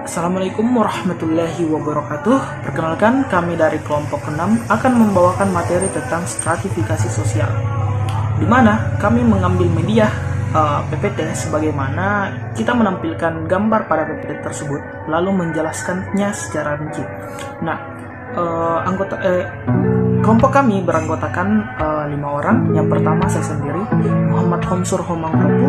Assalamualaikum warahmatullahi wabarakatuh. Perkenalkan, kami dari kelompok 6 akan membawakan materi tentang stratifikasi sosial, di mana kami mengambil media PPT sebagaimana kita menampilkan gambar pada PPT tersebut, lalu menjelaskannya secara rinci. Nah, kelompok kami beranggotakan 5 orang. Yang pertama saya sendiri, Muhammad Homsur Homangkopu,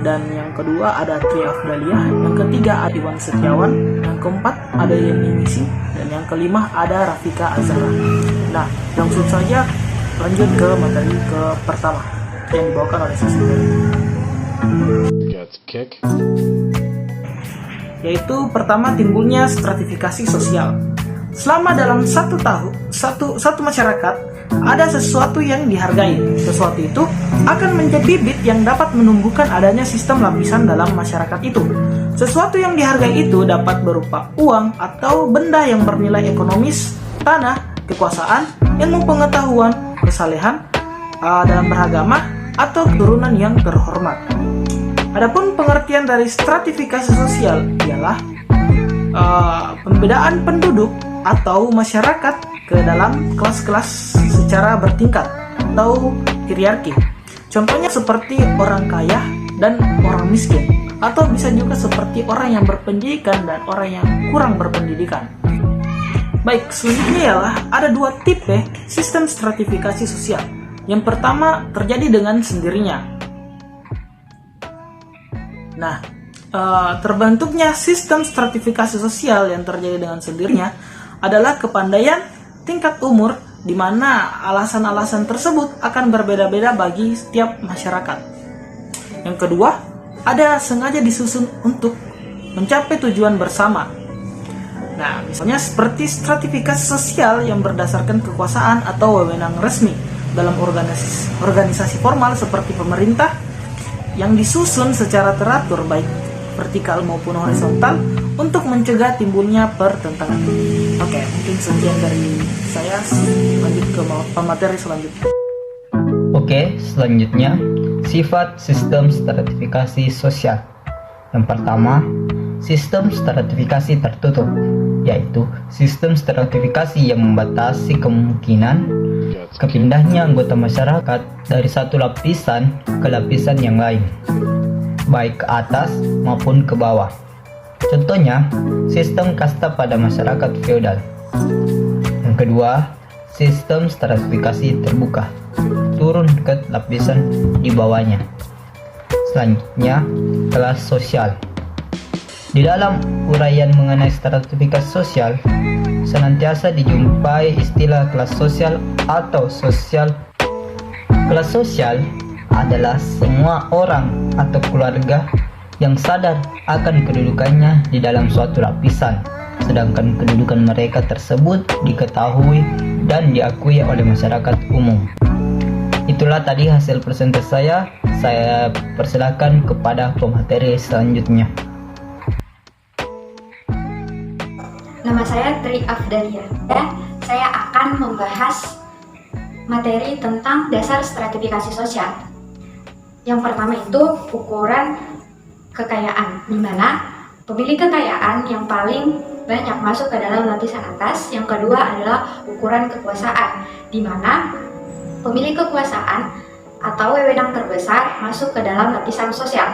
dan yang kedua ada Tri Afdaliah, yang ketiga ada Iwan Setiawan, yang keempat ada Yeni Nisi, dan yang kelima ada Rafika Azhara. Nah, langsung saja lanjut ke materi ke pertama yang dibawakan oleh saya sendiri, yaitu pertama, timbulnya stratifikasi sosial. Selama dalam satu masyarakat ada sesuatu yang dihargai. Sesuatu itu akan menjadi bibit yang dapat menumbuhkan adanya sistem lapisan dalam masyarakat itu. Sesuatu yang dihargai itu dapat berupa uang atau benda yang bernilai ekonomis, tanah, kekuasaan, ilmu pengetahuan, kesalehan dalam beragama, atau keturunan yang terhormat. Adapun pengertian dari stratifikasi sosial ialah pembedaan penduduk atau masyarakat ke dalam kelas-kelas secara bertingkat atau hierarki. Contohnya seperti orang kaya dan orang miskin, atau bisa juga seperti orang yang berpendidikan dan orang yang kurang berpendidikan. Baik, selanjutnya ialah ada 2 tipe sistem stratifikasi sosial. Yang pertama terjadi dengan sendirinya. Nah, terbentuknya sistem stratifikasi sosial yang terjadi dengan sendirinya adalah kepandaian tingkat umur, di mana alasan-alasan tersebut akan berbeda-beda bagi setiap masyarakat. Yang kedua, ada sengaja disusun untuk mencapai tujuan bersama. Nah, misalnya seperti stratifikasi sosial yang berdasarkan kekuasaan atau wewenang resmi dalam organisasi formal seperti pemerintah, yang disusun secara teratur baik vertikal maupun horizontal untuk mencegah timbulnya pertentangan. Oke, mungkin sekian dari saya. Lanjut ke materi selanjutnya. Oke, selanjutnya sifat sistem stratifikasi sosial. Yang pertama, sistem stratifikasi tertutup, yaitu sistem stratifikasi yang membatasi kemungkinan kepindahnya anggota masyarakat dari satu lapisan ke lapisan yang lain, baik ke atas maupun ke bawah. Contohnya, sistem kasta pada masyarakat feodal. Yang kedua, sistem stratifikasi terbuka, turun ke lapisan di bawahnya. Selanjutnya, kelas sosial. Di dalam uraian mengenai stratifikasi sosial, senantiasa dijumpai istilah kelas sosial atau sosial. Kelas sosial adalah semua orang atau keluarga yang sadar akan kedudukannya di dalam suatu lapisan, sedangkan kedudukan mereka tersebut diketahui dan diakui oleh masyarakat umum. Itulah tadi hasil presentasi saya persilakan kepada pemateri selanjutnya. Nama saya Tri Afdaliah, dan saya akan membahas materi tentang dasar stratifikasi sosial. Yang pertama itu ukuran kekayaan, di mana pemilik kekayaan yang paling banyak masuk ke dalam lapisan atas. Yang kedua adalah ukuran kekuasaan, di mana pemilik kekuasaan atau wewenang terbesar masuk ke dalam lapisan sosial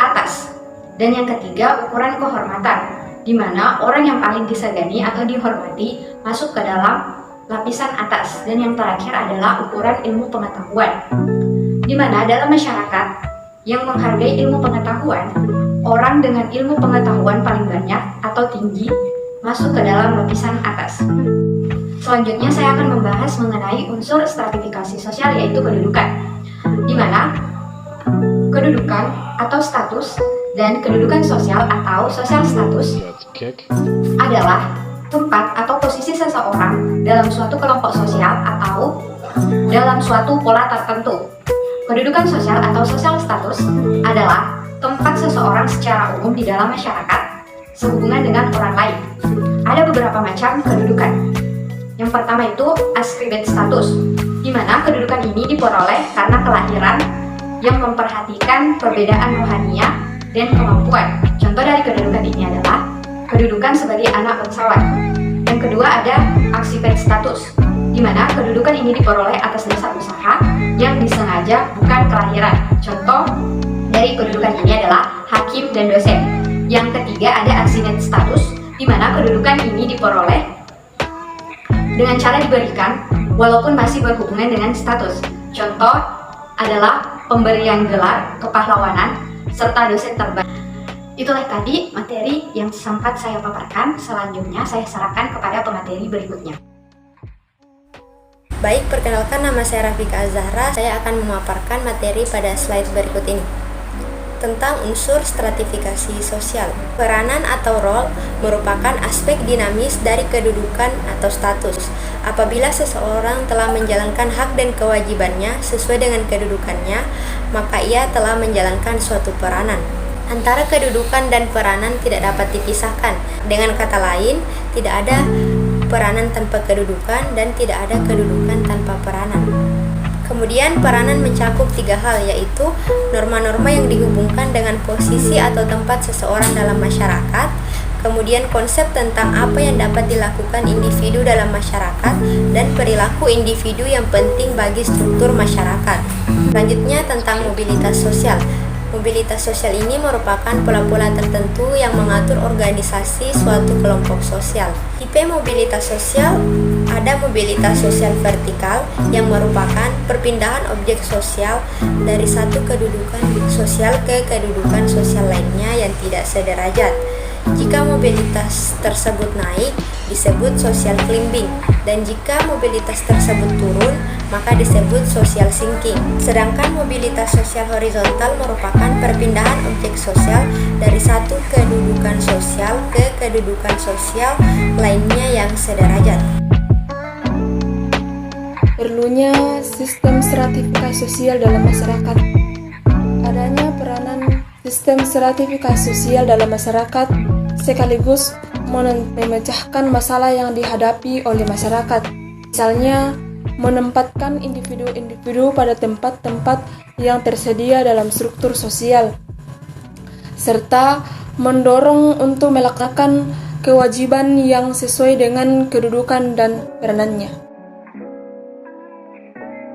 atas. Dan yang ketiga, ukuran kehormatan, di mana orang yang paling disegani atau dihormati masuk ke dalam lapisan atas. Dan yang terakhir adalah ukuran ilmu pengetahuan, di mana dalam masyarakat yang menghargai ilmu pengetahuan, orang dengan ilmu pengetahuan paling banyak atau tinggi masuk ke dalam lapisan atas. Selanjutnya saya akan membahas mengenai unsur stratifikasi sosial, yaitu kedudukan, di mana kedudukan atau status dan kedudukan sosial atau social status adalah tempat atau posisi seseorang dalam suatu kelompok sosial atau dalam suatu pola tertentu. Kedudukan sosial atau social status adalah tempat seseorang secara umum di dalam masyarakat sehubungan dengan orang lain. Ada beberapa macam kedudukan. Yang pertama itu ascribed status, di mana kedudukan ini diperoleh karena kelahiran yang memperhatikan perbedaan rohania dan kemampuan. Contoh dari kedudukan ini adalah kedudukan sebagai anak bangsawan. Yang kedua ada activate status, di mana kedudukan ini diperoleh atas dasar usaha yang disengaja, bukan kelahiran. Contoh dari kedudukan ini adalah hakim dan dosen. Yang ketiga ada accident status, di mana kedudukan ini diperoleh dengan cara diberikan walaupun masih berhubungan dengan status. Contoh adalah pemberian gelar kepahlawanan serta dosen terbaik. Itulah tadi materi yang sempat saya paparkan. Selanjutnya saya serahkan kepada pemateri berikutnya. Baik, perkenalkan, nama saya Rafika Azahra. Saya akan memaparkan materi pada slide berikut ini tentang unsur stratifikasi sosial. Peranan atau role merupakan aspek dinamis dari kedudukan atau status. Apabila seseorang telah menjalankan hak dan kewajibannya sesuai dengan kedudukannya, maka ia telah menjalankan suatu peranan. Antara kedudukan dan peranan tidak dapat dipisahkan. Dengan kata lain, tidak ada peranan tanpa kedudukan dan tidak ada kedudukan tanpa peranan. Kemudian peranan mencakup 3 hal, yaitu norma-norma yang dihubungkan dengan posisi atau tempat seseorang dalam masyarakat, kemudian konsep tentang apa yang dapat dilakukan individu dalam masyarakat, dan perilaku individu yang penting bagi struktur masyarakat. Selanjutnya tentang mobilitas sosial. Mobilitas sosial ini merupakan pola-pola tertentu yang mengatur organisasi suatu kelompok sosial. Tipe mobilitas sosial ada mobilitas sosial vertikal yang merupakan perpindahan objek sosial dari satu kedudukan sosial ke kedudukan sosial lainnya yang tidak sederajat. Jika mobilitas tersebut naik, disebut social climbing, dan jika mobilitas tersebut turun, maka disebut social sinking. Sedangkan mobilitas sosial horizontal merupakan perpindahan objek sosial dari satu kedudukan sosial ke kedudukan sosial lainnya yang sederajat. Perlunya sistem stratifikasi sosial dalam masyarakat. Adanya peranan sistem stratifikasi sosial dalam masyarakat sekaligus memecahkan masalah yang dihadapi oleh masyarakat. Misalnya, menempatkan individu-individu pada tempat-tempat yang tersedia dalam struktur sosial, serta mendorong untuk melaksanakan kewajiban yang sesuai dengan kedudukan dan peranannya.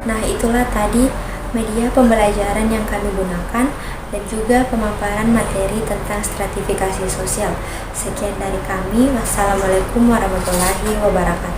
Nah, itulah tadi media pembelajaran yang kami gunakan dan juga pemaparan materi tentang stratifikasi sosial. Sekian dari kami. Wassalamualaikum warahmatullahi wabarakatuh.